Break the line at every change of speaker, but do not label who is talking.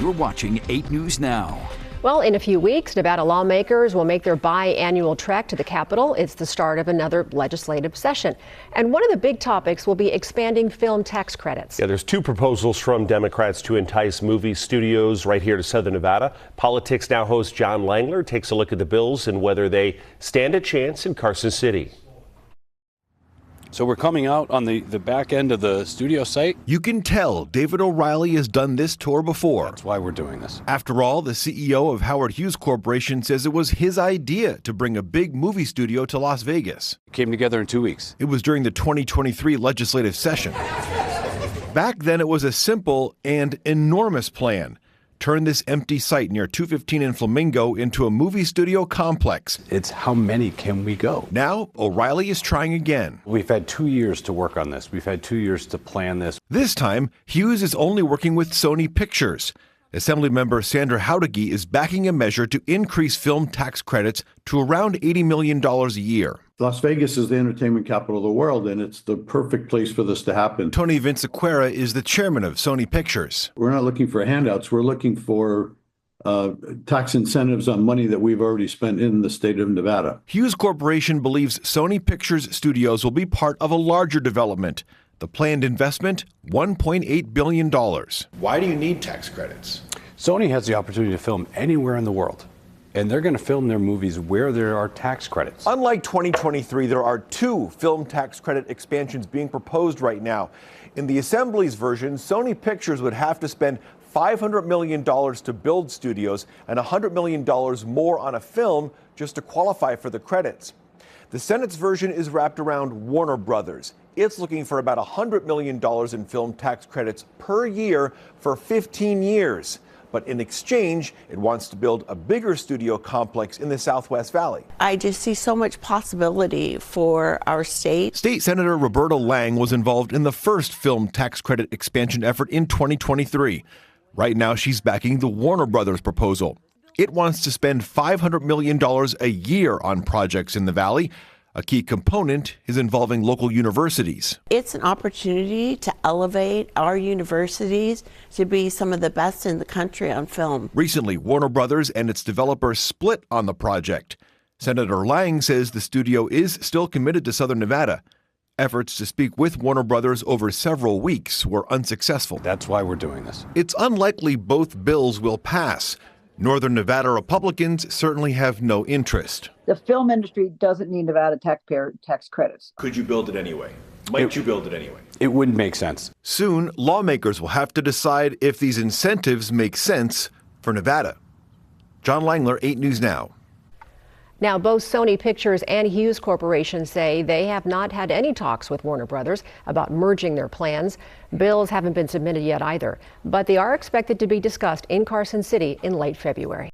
You're watching 8 News Now.
Well, in a few weeks, Nevada lawmakers will make their biannual trek to the Capitol. It's the start of another legislative session. And one of the big topics will be expanding film tax credits.
Yeah, there's two proposals from Democrats to entice movie studios right here to Southern Nevada. Politics Now host John Langler takes a look at the bills and whether they stand a chance in Carson City.
So we're coming out on the back end of the studio site.
You can tell David O'Reilly has done this tour before.
That's why we're doing this.
After all, the CEO of Howard Hughes Corporation says it was his idea to bring a big movie studio to Las Vegas.
It came together in 2 weeks.
It was during the 2023 legislative session. Back then, it was a simple and enormous plan. Turn this empty site near 215 in Flamingo into a movie studio complex.
It's how many can we go?
Now, O'Reilly is trying again.
We've had 2 years to work on this. We've had 2 years to plan this.
This time, Hughes is only working with Sony Pictures. Assemblymember Sandra Haudegui is backing a measure to increase film tax credits to around $80 million a year.
Las Vegas is the entertainment capital of the world, and it's the perfect place for this to happen.
Tony Vinciquerra is the chairman of Sony Pictures.
We're not looking for handouts. We're looking for tax incentives on money that we've already spent in the state of Nevada.
Hughes Corporation believes Sony Pictures Studios will be part of a larger development. The planned investment, $1.8 billion.
Why do you need tax credits?
Sony has the opportunity to film anywhere in the world, and they're going to film their movies where there are tax credits.
Unlike 2023, there are 2 film tax credit expansions being proposed right now. In the Assembly's version, Sony Pictures would have to spend $500 million to build studios and $100 million more on a film just to qualify for the credits. The Senate's version is wrapped around Warner Brothers. It's looking for about $100 million in film tax credits per year for 15 years. But in exchange, it wants to build a bigger studio complex in the Southwest Valley.
I just see so much possibility for our state.
State Senator Roberta Lang was involved in the first film tax credit expansion effort in 2023. Right now, she's backing the Warner Brothers proposal. It wants to spend $500 million a year on projects in the Valley. A key component is involving local universities.
It's an opportunity to elevate our universities to be some of the best in the country on film.
Recently, Warner Brothers and its developer split on the project. Senator Lang says the studio is still committed to Southern Nevada. Efforts to speak with Warner Brothers over several weeks were unsuccessful.
That's why we're doing this.
It's unlikely both bills will pass. Northern Nevada Republicans certainly have no interest.
The film industry doesn't need Nevada taxpayer tax credits.
Could you build it anyway? Might you build it anyway?
It wouldn't make sense.
Soon, lawmakers will have to decide if these incentives make sense for Nevada. John Langler, 8 News Now.
Now, both Sony Pictures and Hughes Corporation say they have not had any talks with Warner Brothers about merging their plans. Bills haven't been submitted yet either, but they are expected to be discussed in Carson City in late February.